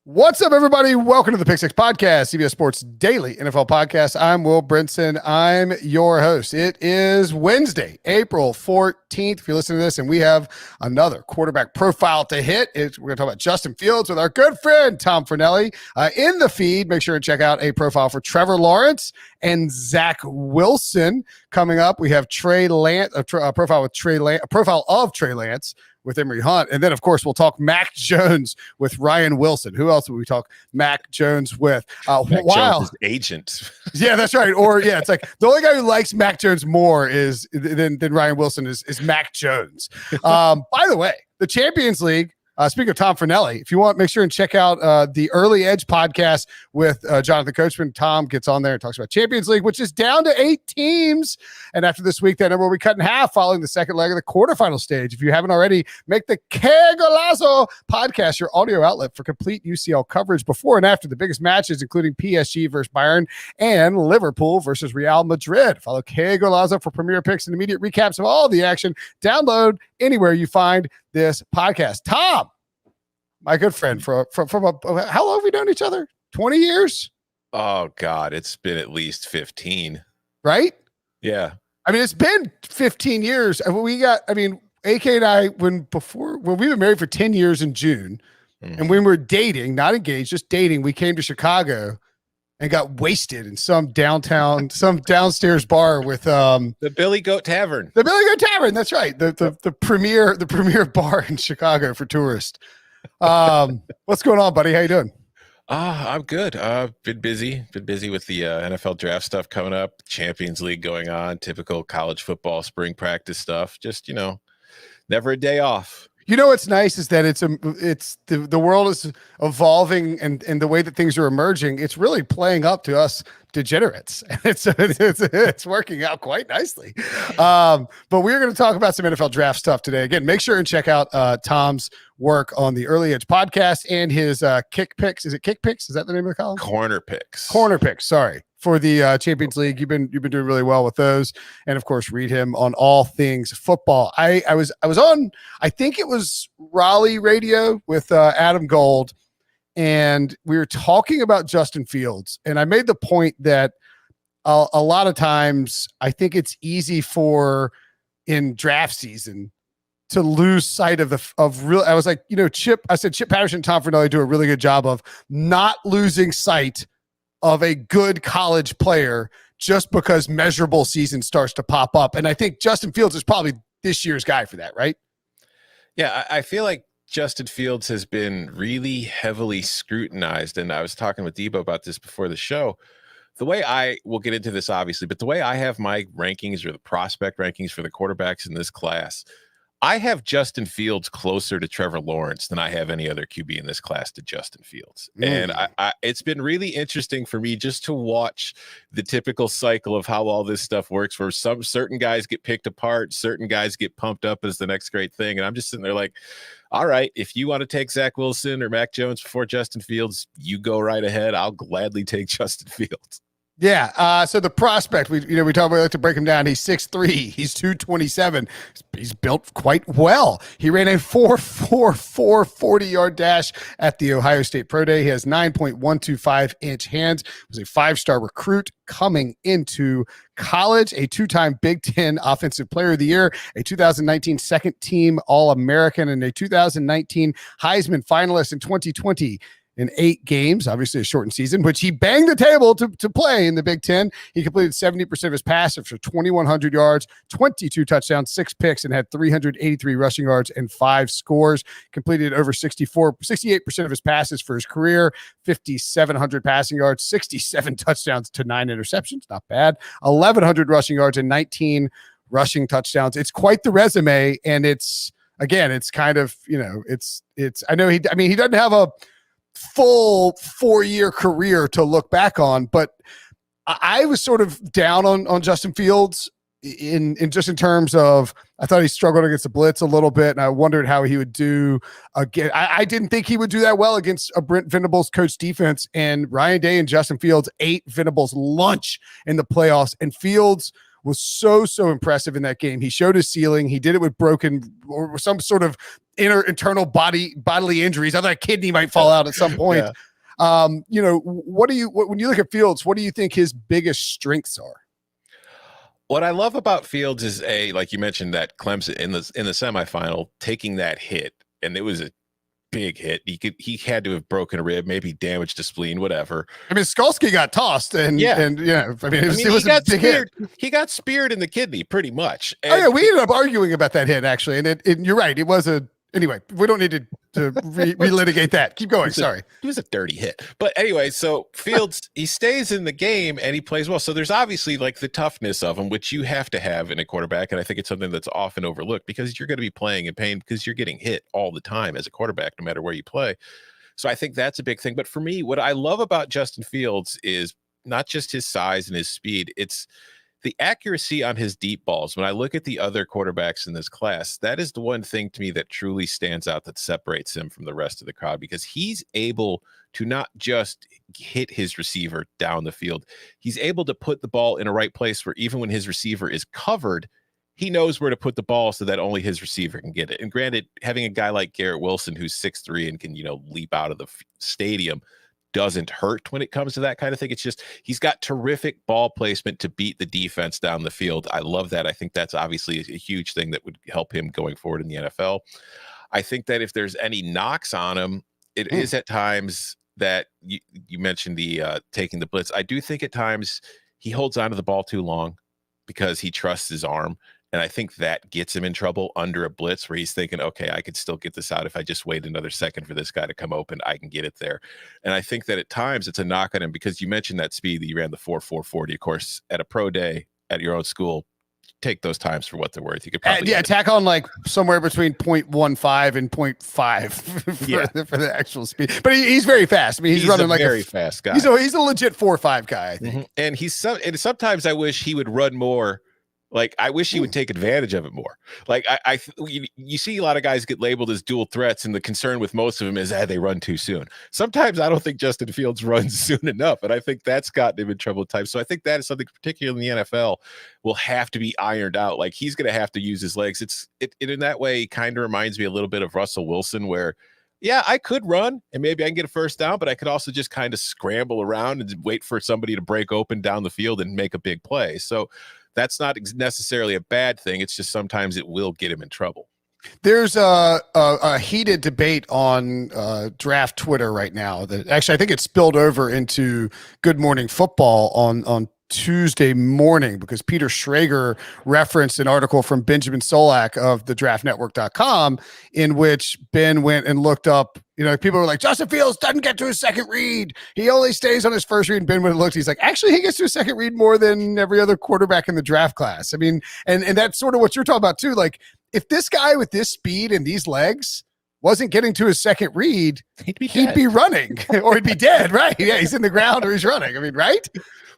What's up, everybody? Welcome to the Pick Six Podcast, CBS Sports Daily NFL Podcast. I'm Will Brinson. I'm your host. It is Wednesday, April 14th. If you're listening to this, and we have another quarterback profile to hit. We're going to talk about Justin Fields with our good friend Tom Fornelli in the feed. Make sure to check out a profile for Trevor Lawrence and Zach Wilson coming up. We have Trey Lance, a profile of Trey Lance with Emory Hunt. And then, of course, we'll talk Mac Jones with Ryan Wilson. Who else will we talk Mac Jones with? Mac Jones' agent. Yeah, that's right. Or, yeah, it's like the only guy who likes Mac Jones more than Ryan Wilson is Mac Jones. By the way, the Champions League, speaking of Tom Fornelli, if you want, make sure and check out the Early Edge podcast with Jonathan Coachman. Tom gets on there and talks about Champions League, which is down to 8 teams. And after this week, that number will be cut in half following the second leg of the quarterfinal stage. If you haven't already, make the Que Golazo podcast your audio outlet for complete UCL coverage before and after the biggest matches, including PSG versus Bayern and Liverpool versus Real Madrid. Follow Que Golazo for premier picks and immediate recaps of all the action. Download anywhere you find this podcast. Tom, my good friend, from how long have we known each other? 20 years? Oh, God, it's been at least 15. Right? Yeah. I mean, it's been 15 years. AK and I, when we've been married for 10 years in June, and when we were dating, not engaged, just dating, we came to Chicago and got wasted in some downstairs bar with the Billy Goat Tavern. The Billy Goat Tavern, that's right. The premier bar in Chicago for tourists. What's going on, buddy? How you doing? I'm good. Been busy with the NFL draft stuff coming up, Champions League going on, typical college football spring practice stuff. Just, never a day off. You know what's nice is that the world is evolving, and the way that things are emerging, it's really playing up to us degenerates. It's working out quite nicely. But we're going to talk about some NFL draft stuff today. Again, make sure and check out Tom's work on the Early Edge podcast and his Kick Picks. Is it Kick Picks? Is that the name of the column? Corner Picks. Sorry. For the Champions League. You've been doing really well with those, and of course read him on all things football. I was on, I think it was Raleigh Radio with Adam Gold, and we were talking about Justin Fields, and I made the point that a lot of times I think it's easy in draft season to lose sight of real. I was like, Chip Patterson and Tom Fornelli do a really good job of not losing sight of a good college player just because measurable season starts to pop up. And I think Justin Fields is probably this year's guy for that, right? Yeah, I feel like Justin Fields has been really heavily scrutinized. And I was talking with Debo about this before the show. We'll get into this obviously, but the way I have my rankings, or the prospect rankings for the quarterbacks in this class, I have Justin Fields closer to Trevor Lawrence than I have any other QB in this class to Justin Fields. And it's been really interesting for me just to watch the typical cycle of how all this stuff works, where some certain guys get picked apart, certain guys get pumped up as the next great thing. And I'm just sitting there like, all right, if you want to take Zach Wilson or Mac Jones before Justin Fields, you go right ahead. I'll gladly take Justin Fields. Yeah. So the prospect, we like to break him down. He's 6'3", he's 227. He's built quite well. He ran a 4.44 40-yard dash at the Ohio State Pro Day. He has 9.125-inch hands. Was a 5-star recruit coming into college, a 2-time Big Ten Offensive Player of the Year, a 2019 second team All-American, and a 2019 Heisman finalist in 2020. In 8 games, obviously a shortened season, which he banged the table to play in the Big Ten. He completed 70% of his passes for 2,100 yards, 22 touchdowns, 6 picks, and had 383 rushing yards and 5 scores. Completed over 68% of his passes for his career, 5,700 passing yards, 67 touchdowns to 9 interceptions. Not bad. 1,100 rushing yards and 19 rushing touchdowns. It's quite the resume, and it's kind of, I know he doesn't have a full 4-year career to look back on, but I was sort of down on Justin Fields in terms of, I thought he struggled against the blitz a little bit, and I wondered how he would do again. I didn't think he would do that well against a Brent Venables coach defense, and Ryan Day and Justin Fields ate Venables lunch in the playoffs, and Fields was so impressive in that game. He showed his ceiling. He did it with broken or some sort of internal bodily injuries. I thought a kidney might fall out at some point. Yeah. When you look at Fields, what do you think his biggest strengths are? What I love about Fields is like you mentioned, that Clemson in the semifinal taking that hit, and it was a big hit. He had to have broken a rib, maybe damaged a spleen, whatever. I mean, Skolsky got tossed, it was a big hit. He got speared in the kidney, pretty much. And we ended up arguing about that hit, actually, and you're right. It was anyway. We don't need to relitigate that. Keep going. Sorry. It was a dirty hit. But anyway, so Fields, he stays in the game and he plays well. So there's obviously like the toughness of him, which you have to have in a quarterback. And I think it's something that's often overlooked because you're going to be playing in pain because you're getting hit all the time as a quarterback, no matter where you play. So I think that's a big thing. But for me, what I love about Justin Fields is not just his size and his speed, it's the accuracy on his deep balls. When I look at the other quarterbacks in this class, that is the one thing to me that truly stands out, that separates him from the rest of the crowd, because he's able to not just hit his receiver down the field. He's able to put the ball in a right place where even when his receiver is covered, he knows where to put the ball so that only his receiver can get it. And granted, having a guy like Garrett Wilson, who's 6'3" and can, leap out of the stadium, doesn't hurt when it comes to that kind of thing. It's just he's got terrific ball placement to beat the defense down the field. I love that. I think that's obviously a huge thing that would help him going forward in the NFL. I think that if there's any knocks on him, it is at times that you mentioned the taking the blitz. I do think at times he holds onto the ball too long because he trusts his arm. And I think that gets him in trouble under a blitz where he's thinking, okay, I could still get this out. If I just wait another second for this guy to come open, I can get it there. And I think that at times it's a knock on him because you mentioned that speed that you ran the 4.40. Of course, at a pro day at your own school, take those times for what they're worth. You could probably tack on like somewhere between 0.15 and 0.5 for the actual speed. But he's very fast. I mean, he's running like very fast guy. He's a legit 4.5 guy, I think. Mm-hmm. And sometimes I wish he would run more. Like, I wish he would take advantage of it more. Like, you see a lot of guys get labeled as dual threats, and the concern with most of them is they run too soon. Sometimes I don't think Justin Fields runs soon enough, and I think that's gotten him in trouble at times. So I think that is something, particularly in the NFL, will have to be ironed out. Like, he's going to have to use his legs. It in that way kind of reminds me a little bit of Russell Wilson, where I could run and maybe I can get a first down, but I could also just kind of scramble around and wait for somebody to break open down the field and make a big play. So that's not necessarily a bad thing. It's just sometimes it will get him in trouble. There's a heated debate on draft Twitter right now that actually I think it spilled over into Good Morning Football on Tuesday morning, because Peter Schrager referenced an article from Benjamin Solak of the draftnetwork.com in which Ben went and looked up, people were like, Justin Fields doesn't get to his second read. He only stays on his first read. And Ben went and looked, he's like, actually, he gets to his second read more than every other quarterback in the draft class. I mean, and that's sort of what you're talking about too. Like, if this guy with this speed and these legs wasn't getting to his second read, he'd be running or he'd be dead, right? Yeah, he's in the ground or he's running. I mean, right?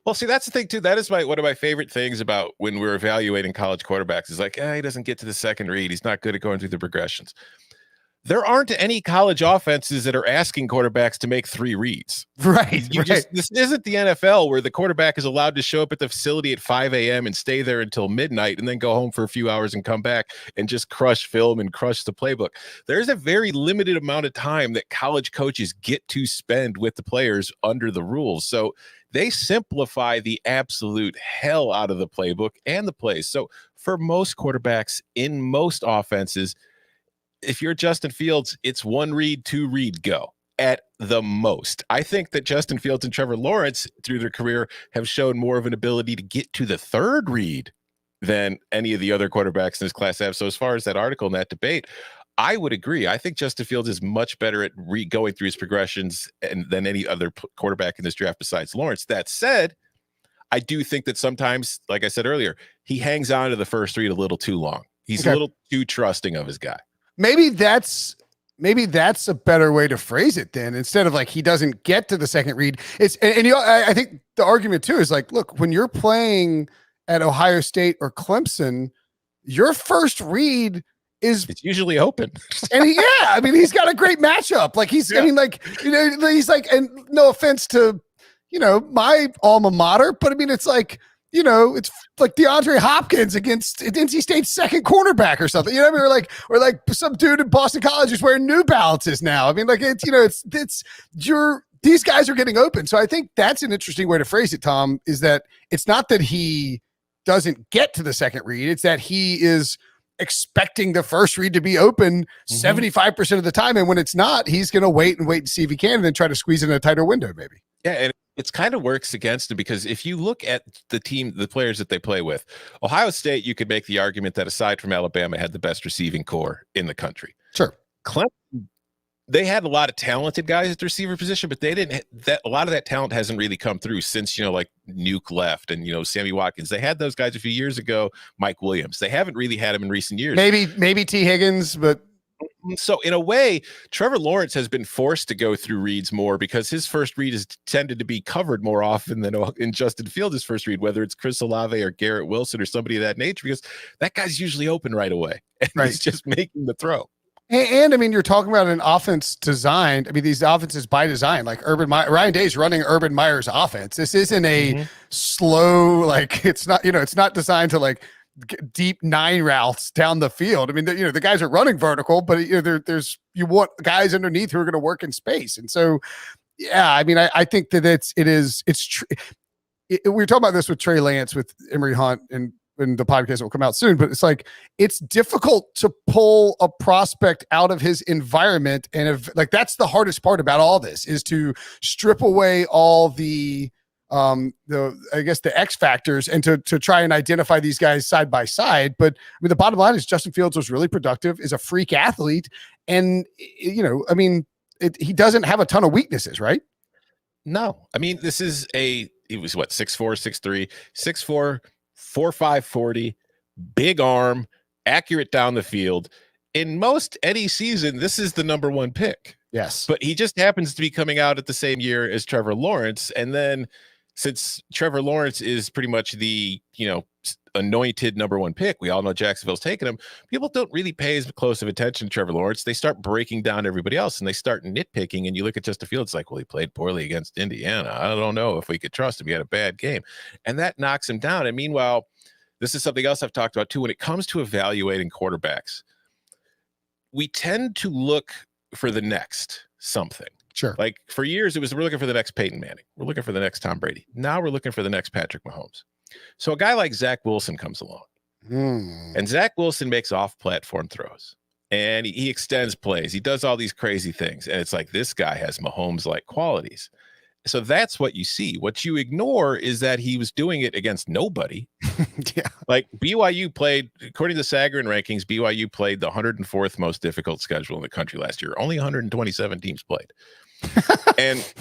Well, see, that's the thing too. That is one of my favorite things about when we're evaluating college quarterbacks is like, he doesn't get to the second read. He's not good at going through the progressions. There aren't any college offenses that are asking quarterbacks to make 3 reads. Right. This isn't the NFL where the quarterback is allowed to show up at the facility at 5 a.m. and stay there until midnight and then go home for a few hours and come back and just crush film and crush the playbook. There's a very limited amount of time that college coaches get to spend with the players under the rules. So they simplify the absolute hell out of the playbook and the plays. So for most quarterbacks in most offenses, if you're Justin Fields, it's 1 read, 2 read, go at the most. I think that Justin Fields and Trevor Lawrence through their career have shown more of an ability to get to the 3rd read than any of the other quarterbacks in this class have. So as far as that article and that debate, I would agree. I think Justin Fields is much better at going through his progressions than any other quarterback in this draft besides Lawrence. That said, I do think that sometimes, like I said earlier, he hangs on to the first read a little too long. He's a little too trusting of his guy. Maybe that's a better way to phrase it then. Instead of like he doesn't get to the second read, I think the argument too is like, look, when you're playing at Ohio State or Clemson, your first read it's usually open. And he's got a great matchup. Like he's like, and no offense to, my alma mater, but I mean, it's like it's like DeAndre Hopkins against NC State's second cornerback or something. You know what I mean? Or like some dude in Boston College who's wearing New Balances now. I mean, like these guys are getting open. So I think that's an interesting way to phrase it, Tom, is that it's not that he doesn't get to the second read. It's that he is expecting the first read to be open 75% of the time. And when it's not, he's going to wait and see if he can and then try to squeeze in a tighter window maybe. Yeah, and it's kind of works against him because if you look at the players that they play with, Ohio State, you could make the argument that aside from Alabama, had the best receiving core in the country. Sure. Clemson, they had a lot of talented guys at the receiver position, but they didn't. A lot of that talent hasn't really come through since like Nuke left and Sammy Watkins. They had those guys a few years ago. Mike Williams. They haven't really had him in recent years. Maybe T. Higgins, but. So in a way, Trevor Lawrence has been forced to go through reads more because his first read has tended to be covered more often than in Justin Fields' first read, whether it's Chris Olave or Garrett Wilson or somebody of that nature, because that guy's usually open right away and he's just making the throw. And I mean, you're talking about an offense designed. I mean, these offenses by design, like Ryan Day's running Urban Meyer's offense. This isn't a slow, like it's not designed to like deep 9 routes down the field. I mean, the guys are running vertical, but there's you want guys underneath who are going to work in space. And so, yeah, I mean, I think that we're talking about this with Trey Lance, with Emory Hunt, and the podcast will come out soon, but it's like, it's difficult to pull a prospect out of his environment. And that's the hardest part about all this, is to strip away all the X factors and to try and identify these guys side by side. But I mean, the bottom line is Justin Fields was really productive, is a freak athlete. And, he doesn't have a ton of weaknesses, right? No, I mean, he was 6'4", 6'3", 6'4", 4.5 40, big arm, accurate down the field. In most any season, this is the number 1 pick. Yes. But he just happens to be coming out at the same year as Trevor Lawrence. And then since Trevor Lawrence is pretty much the, anointed number 1 pick, we all know Jacksonville's taking him. People don't really pay as close of attention to Trevor Lawrence. They start breaking down everybody else and they start nitpicking. And you look at Justin Fields, like, well, he played poorly against Indiana. I don't know if we could trust him. He had a bad game. And that knocks him down. And meanwhile, this is something else I've talked about too. When it comes to evaluating quarterbacks, we tend to look for the next something. Sure. Like for years, we're looking for the next Peyton Manning. We're looking for the next Tom Brady. Now we're looking for the next Patrick Mahomes. So a guy like Zach Wilson comes along, and Zach Wilson makes off-platform throws, and he extends plays. He does all these crazy things, and it's like, this guy has Mahomes-like qualities. So that's what you see. What you ignore is that he was doing it against nobody. Yeah. Like BYU played, according to Sagarin rankings, BYU played the 104th most difficult schedule in the country last year. Only 127 teams played. And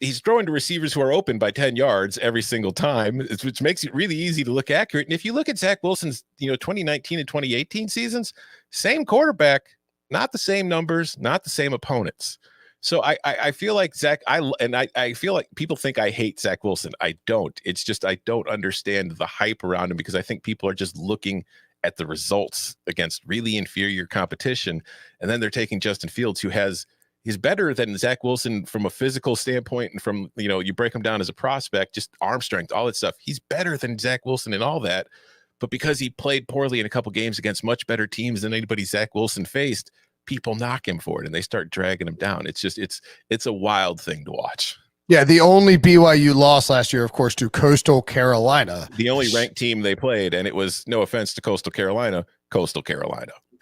he's throwing to receivers who are open by 10 yards every single time, which makes it really easy to look accurate. And if you look at Zach Wilson's, 2019 and 2018 seasons, same quarterback, not the same numbers, not the same opponents. So I feel like I feel like people think I hate Zach Wilson. I don't. It's just I don't understand the hype around him, because I think people are just looking at the results against really inferior competition, and then they're taking Justin Fields, who he's better than Zach Wilson from a physical standpoint, and from, you break him down as a prospect, just arm strength, all that stuff. He's better than Zach Wilson and all that, but because he played poorly in a couple games against much better teams than anybody Zach Wilson faced, people knock him for it and they start dragging him down. It's just, it's a wild thing to watch. Yeah. The only BYU loss last year, of course, to Coastal Carolina, the only ranked team they played. And it was, no offense to Coastal Carolina.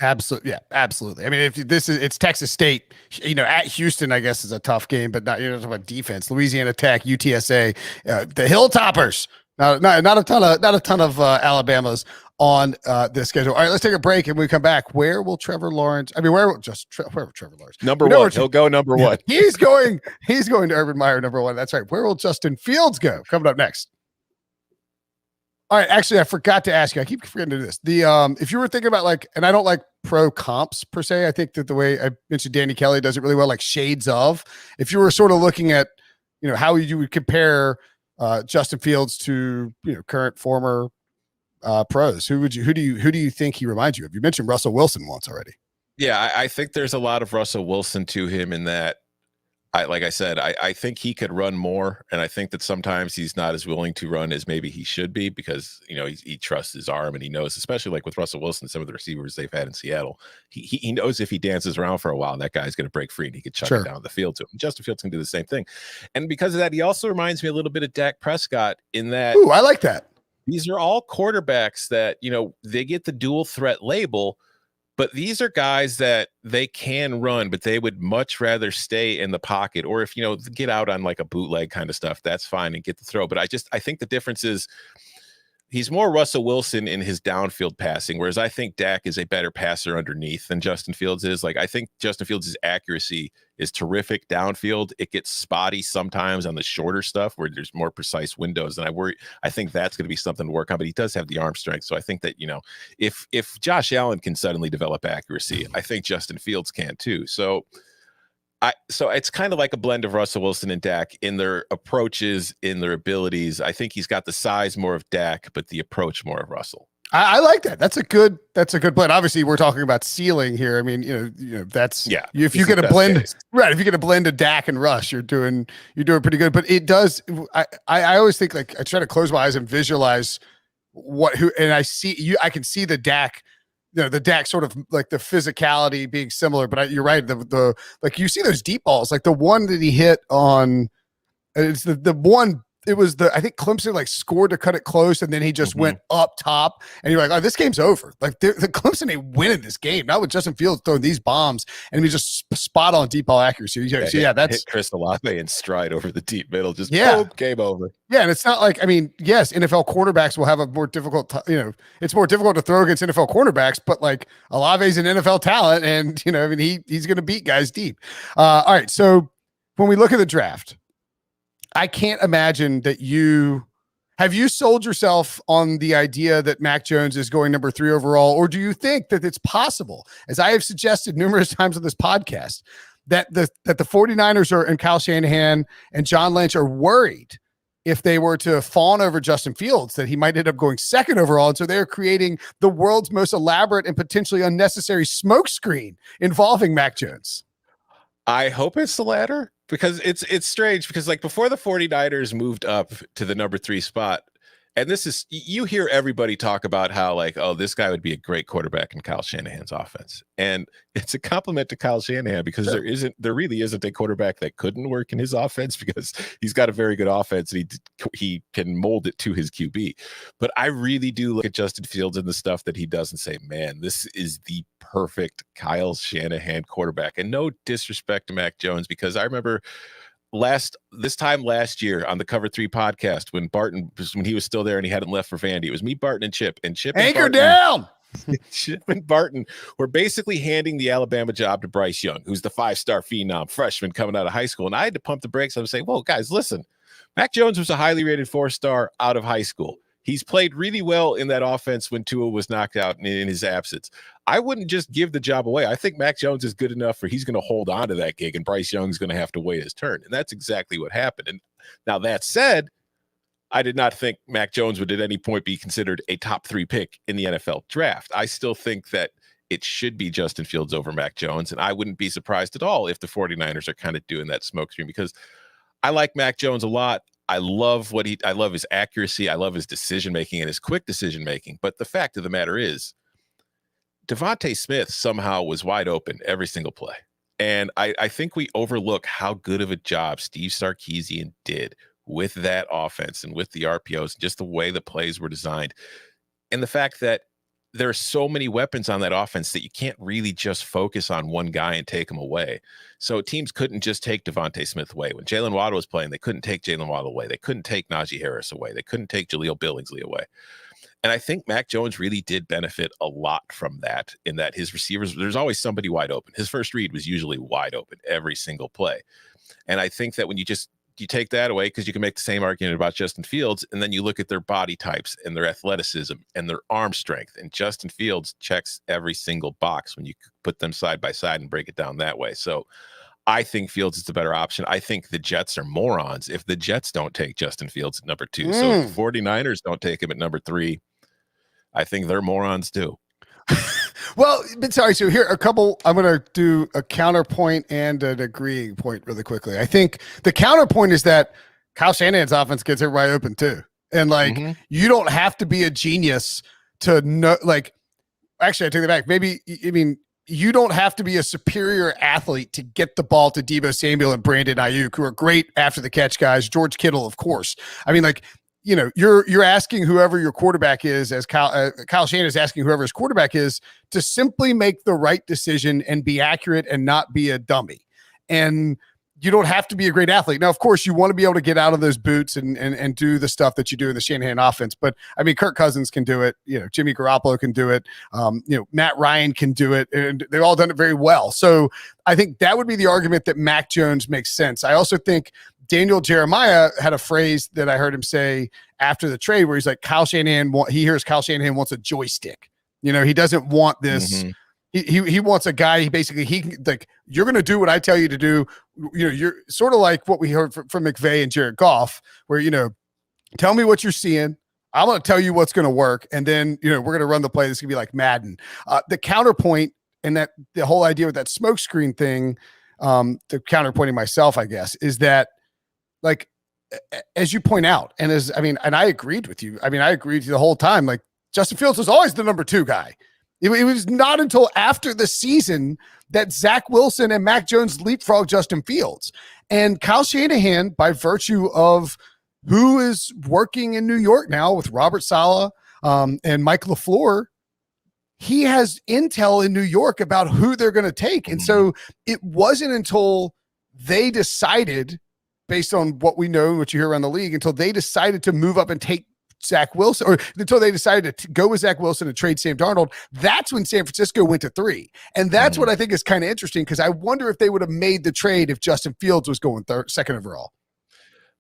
Absolutely. Yeah, absolutely. I mean, it's Texas State, at Houston, I guess is a tough game, but not, talking about defense. Louisiana Tech, UTSA, the Hilltoppers, not a ton of Alabamas on this schedule. All right, let's take a break, and when we come back, where will Trevor Lawrence? I mean, where will Trevor Lawrence? Number 1. He'll go number 1. He's going to Urban Meyer number 1. That's right. Where will Justin Fields go? Coming up next. All right, actually, I forgot to ask you. I keep forgetting to do this. If you were thinking about and I don't like pro comps per se. I think that the way I mentioned Danny Kelly does it really well, like shades of. If you were sort of looking at, how you would compare Justin Fields to current, former pros, who do you think he reminds you of? You mentioned Russell Wilson once already. Yeah, I think there's a lot of Russell Wilson to him in that like I said, I think he could run more, and I think that sometimes he's not as willing to run as maybe he should be because he trusts his arm and he knows, especially like with Russell Wilson, some of the receivers they've had in Seattle, he knows if he dances around for a while, that guy's going to break free and he could chuck it down the field to him. Justin Fields can do the same thing, and because of that, he also reminds me a little bit of Dak Prescott in that. Ooh, I like that. These are all quarterbacks that they get the dual threat label. But these are guys that they can run, but they would much rather stay in the pocket. Or if, get out on like a bootleg kind of stuff, that's fine and get the throw. But I think the difference is he's more Russell Wilson in his downfield passing, whereas I think Dak is a better passer underneath than Justin Fields is. Like, I think Justin Fields' accuracy is terrific downfield. It gets spotty sometimes on the shorter stuff where there's more precise windows. And I think that's going to be something to work on, but he does have the arm strength. So I think that, if Josh Allen can suddenly develop accuracy, I think Justin Fields can too. So it's kind of like a blend of Russell Wilson and Dak in their approaches, in their abilities. I think he's got the size more of Dak, but the approach more of Russell. I like that. That's a good blend. Obviously, we're talking about ceiling here. I mean, that's if you get a blend, right? If you get a blend of Dak and Russ, you're doing pretty good. But it does. I always think, like, I try to close my eyes and visualize and I can see the Dak. The Dak sort of like the physicality being similar, but you're right. The like you see those deep balls, like the one that he hit on, it's the one. It was I think Clemson like scored to cut it close, and then he just went up top, and you're like, oh, this game's over. Like the Clemson ain't winning this game. Not with Justin Fields throwing these bombs, and he just spot on deep ball accuracy. That's hit Chris Olave in stride over the deep middle. Just boom, game over. Yeah, and it's not like, I mean, yes, NFL quarterbacks will have a more difficult, it's more difficult to throw against NFL cornerbacks, but like Olave's an NFL talent, and I mean, he's going to beat guys deep. All right, so when we look at the draft, I can't imagine that have you sold yourself on the idea that Mac Jones is going number 3 overall, or do you think that it's possible, as I have suggested numerous times on this podcast, that the 49ers and Kyle Shanahan and John Lynch are worried if they were to fawn over Justin Fields, that he might end up going 2nd overall, and so they're creating the world's most elaborate and potentially unnecessary smokescreen involving Mac Jones? I hope it's the latter, because it's strange, because like before the 49ers moved up to the number 3 spot, and you hear everybody talk about how like, oh, this guy would be a great quarterback in Kyle Shanahan's offense. And it's a compliment to Kyle Shanahan, because there really isn't a quarterback that couldn't work in his offense, because he's got a very good offense and he can mold it to his QB. But I really do look at Justin Fields and the stuff that he does and say, man, this is the perfect Kyle Shanahan quarterback. And no disrespect to Mac Jones, because I remember this time last year on the Cover 3 podcast, when he was still there and he hadn't left for Vandy, it was me, Barton, and Chip. Anchor down. Chip and Barton were basically handing the Alabama job to Bryce Young, who's the 5-star phenom freshman coming out of high school. And I had to pump the brakes. I was saying, well, guys, listen, Mac Jones was a highly rated 4-star out of high school. He's played really well in that offense when Tua was knocked out in his absence. I wouldn't just give the job away. I think Mac Jones is good enough he's going to hold on to that gig, and Bryce Young's going to have to wait his turn. And that's exactly what happened. And now that said, I did not think Mac Jones would at any point be considered a top 3 pick in the NFL draft. I still think that it should be Justin Fields over Mac Jones. And I wouldn't be surprised at all if the 49ers are kind of doing that smokescreen, because I like Mac Jones a lot. I love his accuracy. I love his decision-making and his quick decision-making. But the fact of the matter is, Devontae Smith somehow was wide open every single play. And I think we overlook how good of a job Steve Sarkisian did with that offense and with the RPOs, and just the way the plays were designed. And the fact that there are so many weapons on that offense that you can't really just focus on one guy and take him away. So teams couldn't just take Devontae Smith away. When Jalen Waddle was playing, they couldn't take Jalen Waddle away. They couldn't take Najee Harris away. They couldn't take Jaleel Billingsley away. And I think Mac Jones really did benefit a lot from that, in that his receivers, there's always somebody wide open. His first read was usually wide open every single play. And I think that when you take that away, because you can make the same argument about Justin Fields, and then you look at their body types and their athleticism and their arm strength, and Justin Fields checks every single box when you put them side by side and break it down that way. So I think Fields is the better option. I think the Jets are morons if the Jets don't take Justin Fields at number 2. So if the 49ers don't take him at number 3, I think they're morons too. Well, but sorry. So here a couple. I'm going to do a counterpoint and an agreeing point really quickly. I think the counterpoint is that Kyle Shanahan's offense gets everybody open too, and like you don't have to be a genius to know. Like, actually, I take that back. Maybe I mean you don't have to be a superior athlete to get the ball to Deebo Samuel and Brandon Ayuk, who are great after the catch guys. George Kittle, of course. I mean, like, you know, you're asking whoever your quarterback is, as Kyle Shanahan is asking whoever his quarterback is, to simply make the right decision and be accurate and not be a dummy. And you don't have to be a great athlete. Now, of course, you want to be able to get out of those boots and do the stuff that you do in the Shanahan offense. But I mean, Kirk Cousins can do it. You know, Jimmy Garoppolo can do it. You know, Matt Ryan can do it, and they've all done it very well. So I think that would be the argument that Mac Jones makes sense. I also think Daniel Jeremiah had a phrase that I heard him say after the trade where he's like, Kyle Shanahan, he hears Kyle Shanahan wants a joystick. You know, he doesn't want this. He wants a guy. He can, like, you're going to do what I tell you to do. You know, you're sort of like what we heard from McVay and Jared Goff, where, you know, tell me what you're seeing. I'm going to tell you what's going to work. And then, you know, we're going to run the play. This could be like Madden. The counterpoint and that the whole idea with that smoke screen thing, the counterpointing myself, I guess, is that, like, as you point out, and I agreed with you. I mean, I agreed with you the whole time. Like, Justin Fields was always the number 2 guy. It was not until after the season that Zach Wilson and Mac Jones leapfrogged Justin Fields. And Kyle Shanahan, by virtue of who is working in New York now with Robert Saleh and Mike LaFleur, he has intel in New York about who they're going to take. And so it wasn't until they decided, based on what we know and what you hear around the league, until they decided to move up and take Zach Wilson, or until they decided to go with Zach Wilson and trade Sam Darnold, that's when San Francisco went to 3. And that's what I think is kind of interesting, because I wonder if they would have made the trade if Justin Fields was going second overall.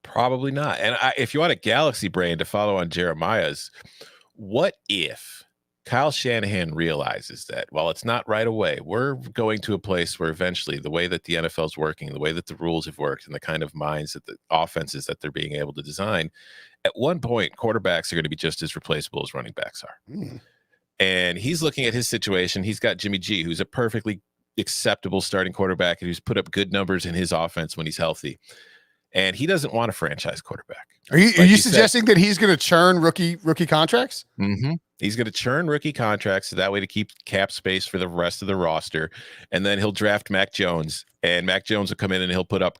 Probably not. And if you want a galaxy brain to follow on Jeremiah's, what if Kyle Shanahan realizes that while it's not right away, we're going to a place where eventually the way that the NFL is working, the way that the rules have worked, and the kind of minds that the offenses that they're being able to design, at one point, quarterbacks are going to be just as replaceable as running backs are. And he's looking at his situation. He's got Jimmy G, who's a perfectly acceptable starting quarterback and who's put up good numbers in his offense when he's healthy. And he doesn't want a franchise quarterback. Are you suggesting that he's going to churn rookie contracts? He's going to churn rookie contracts so that way to keep cap space for the rest of the roster. And then he'll draft Mac Jones, and Mac Jones will come in and he'll put up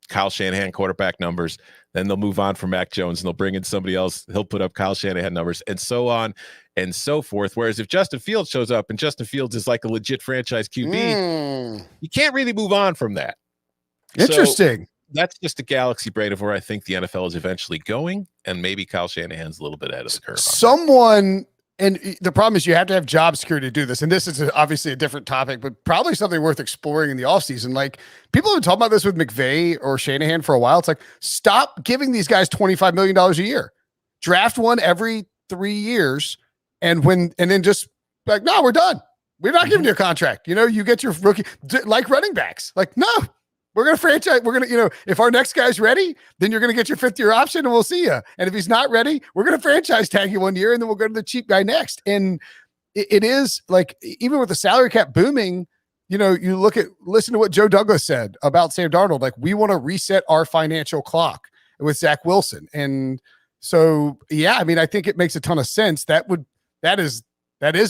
Kyle Shanahan quarterback numbers. Then they'll move on from Mac Jones and they'll bring in somebody else. He'll put up Kyle Shanahan numbers, and so on and so forth. Whereas if Justin Fields shows up and Justin Fields is like a legit franchise QB, you can't really move on from that. Interesting. So that's just a galaxy brain of where I think the NFL is eventually going, and maybe Kyle Shanahan's a little bit ahead of the curve. And the problem is you have to have job security to do this. And this is obviously a different topic, but probably something worth exploring in the offseason. Like, people have been talking about this with McVay or Shanahan for a while. It's like, stop giving these guys $25 million a year. Draft one every 3 years. And then just like, no, we're done. We're not giving you a contract. You know, you get your rookie, like running backs. Like, no, we're going to franchise. We're going to, you know, if our next guy's ready, then you're going to get your 5th-year option and we'll see you. And if he's not ready, we're going to franchise tag you 1 year and then we'll go to the cheap guy next. And it is like, even with the salary cap booming, you know, listen to what Joe Douglas said about Sam Darnold. Like, we want to reset our financial clock with Zach Wilson. And so, yeah, I mean, I think it makes a ton of sense. That is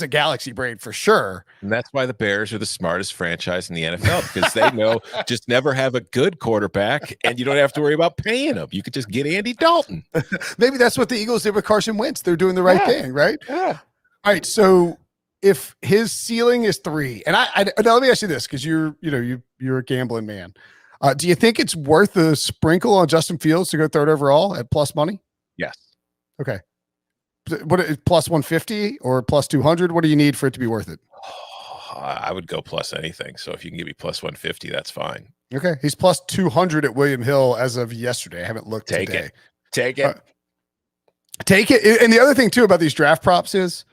a galaxy brain for sure. And that's why the Bears are the smartest franchise in the NFL, because they know just never have a good quarterback and you don't have to worry about paying them. You could just get Andy Dalton. Maybe that's what the Eagles did with Carson Wentz. They're doing the right thing, right? Yeah. All right. So if his ceiling is 3, and now let me ask you this, because you're a gambling man. Do you think it's worth a sprinkle on Justin Fields to go 3rd overall at plus money? Yes. Okay. What, plus 150 or plus 200? What do you need for it to be worth it? I would go plus anything. So if you can give me plus 150, that's fine. Okay. He's plus 200 at William Hill as of yesterday. I haven't looked today. Take it. Take it. And the other thing too about these draft props is,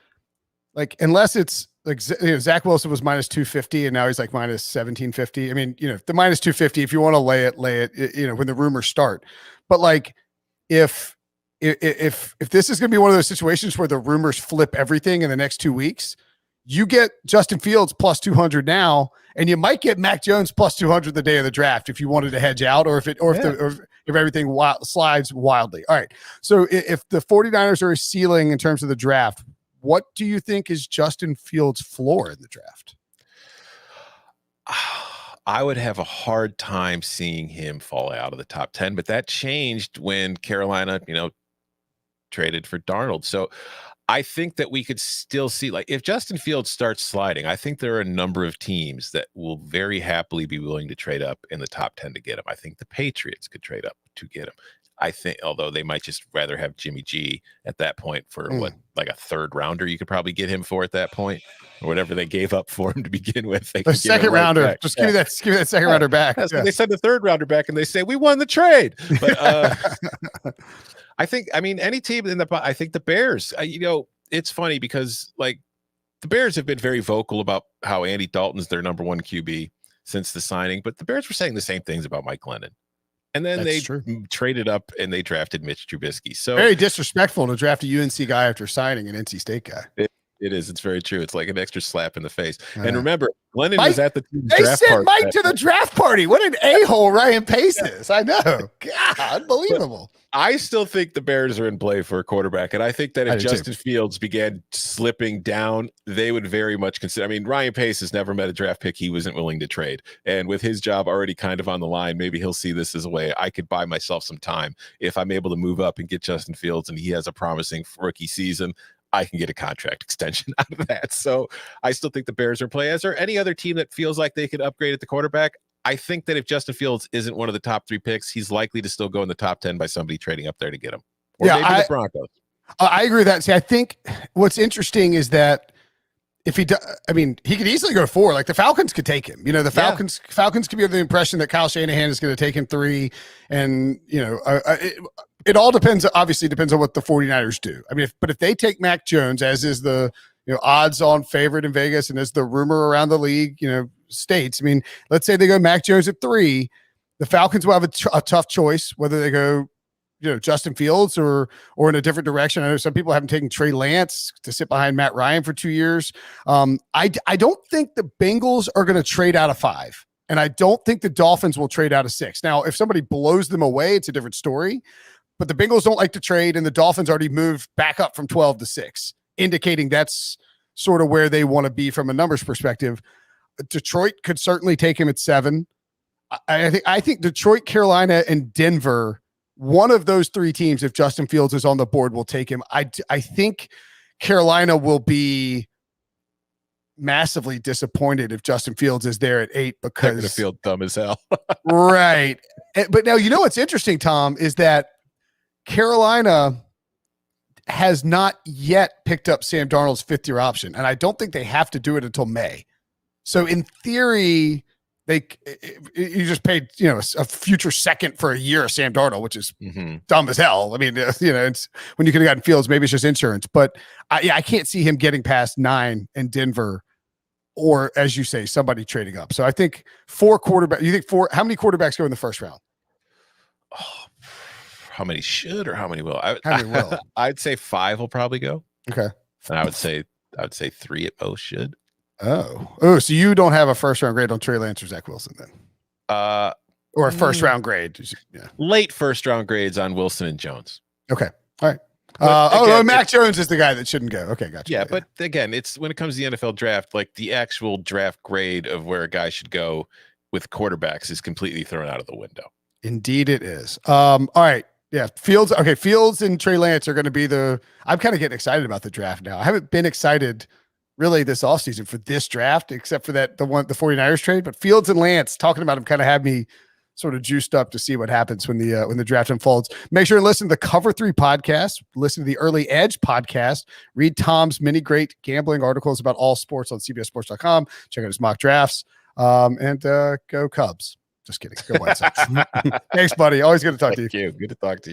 like, unless it's like, you know, Zach Wilson was minus 250 and now he's like minus 1750. I mean, you know, the minus 250, if you want to lay it, you know, when the rumors start. But like, if this is going to be one of those situations where the rumors flip everything in the next 2 weeks, You get Justin Fields plus 200 now, and you might get Mac Jones plus 200 the day of the draft if you wanted to hedge out, or if everything slides wildly. All right. So if the 49ers are a ceiling in terms of the draft, what do you think is Justin Fields' floor in the draft? I would have a hard time seeing him fall out of the top 10, but that changed when Carolina, traded for Darnold. So I think that we could still see, like, if Justin Fields starts sliding, I think there are a number of teams that will very happily be willing to trade up in the top 10 to get him. I think the Patriots could trade up to get him. I think, although they might just rather have Jimmy G at that point for like a third rounder, you could probably get him for at that point, or whatever they gave up for him to begin with. The second rounder, right, just give me that second rounder back. They send the third rounder back and they say, we won the trade. But I think, any team I think the Bears, it's funny because like the Bears have been very vocal about how Andy Dalton's their number one QB since the signing, but the Bears were saying the same things about Mike Glennon. And then they traded up and they drafted Mitch Trubisky. So very disrespectful to draft a UNC guy after signing an NC State guy. It is. It's very true. It's like an extra slap in the face. And remember, Glennon was at the team's they draft sent Mike to the draft party. What an a-hole Ryan Pace is. I know. God, unbelievable. I still think the Bears are in play for a quarterback. And I think that if Justin Fields began slipping down, they would very much consider. Ryan Pace has never met a draft pick he wasn't willing to trade. And with his job already kind of on the line, maybe he'll see this as a way I could buy myself some time. If I'm able to move up and get Justin Fields and he has a promising rookie season, I can get a contract extension out of that. So I still think the Bears are in play. Is there any other team that feels like they could upgrade at the quarterback? I think that if Justin Fields isn't one of the top 3 picks, he's likely to still go in the top 10 by somebody trading up there to get him. Or maybe the Broncos. I agree with that. See, I think what's interesting is that if he does, he could easily go 4. Like the Falcons could take him. The Falcons could be under the impression that Kyle Shanahan is going to take him 3. And, it all depends, obviously depends on what the 49ers do. But if they take Mac Jones, as is the odds on favorite in Vegas and as the rumor around the league, states, let's say they go Mac Jones at 3, the Falcons will have a tough choice, whether they go, Justin Fields or in a different direction. I know some people haven't taken Trey Lance to sit behind Matt Ryan for 2 years. I don't think the Bengals are going to trade out of 5. And I don't think the Dolphins will trade out of 6. Now, if somebody blows them away, it's a different story. But the Bengals don't like to trade, and the Dolphins already moved back up from 12 to 6, indicating that's sort of where they want to be from a numbers perspective. Detroit could certainly take him at 7. I think Detroit, Carolina, and Denver, one of those 3 teams, if Justin Fields is on the board, will take him. I think Carolina will be massively disappointed if Justin Fields is there at 8 because they're going to feel dumb as hell. Right. But now, what's interesting, Tom, is that Carolina has not yet picked up Sam Darnold's 5th-year option, and I don't think they have to do it until May. So in theory, you just paid a future second for a year of Sam Darnold, which is dumb as hell. It's when you could have gotten Fields, maybe it's just insurance, but I can't see him getting past 9 in Denver, or as you say, somebody trading up. So I think 4 quarterbacks. You think 4? How many quarterbacks go in the first round? Oh, how many should or how many will? How many will? I'd say 5 will probably go. Okay. And I would say 3 at most should. Oh, so you don't have a first round grade on Trey Lance or Zach Wilson then? Or a first round grade? Yeah. Late first round grades on Wilson and Jones. Okay. All right. Mac Jones is the guy that shouldn't go. Okay, gotcha. Yeah, but again, it's when it comes to the NFL draft, like the actual draft grade of where a guy should go with quarterbacks is completely thrown out of the window. Indeed it is. All right. Yeah, Fields. Okay, Fields and Trey Lance are going to be I'm kind of getting excited about the draft now. I haven't been excited really this offseason for this draft, except for the 49ers trade. But Fields and Lance, talking about them kind of had me sort of juiced up to see what happens when the draft unfolds. Make sure to listen to the Cover 3 podcast, listen to the Early Edge podcast, read Tom's many great gambling articles about all sports on CBSSports.com. Check out his mock drafts, and go Cubs. Just kidding. Go White Sox. Thanks, buddy. Always good to talk to you. Thank you. Good to talk to you.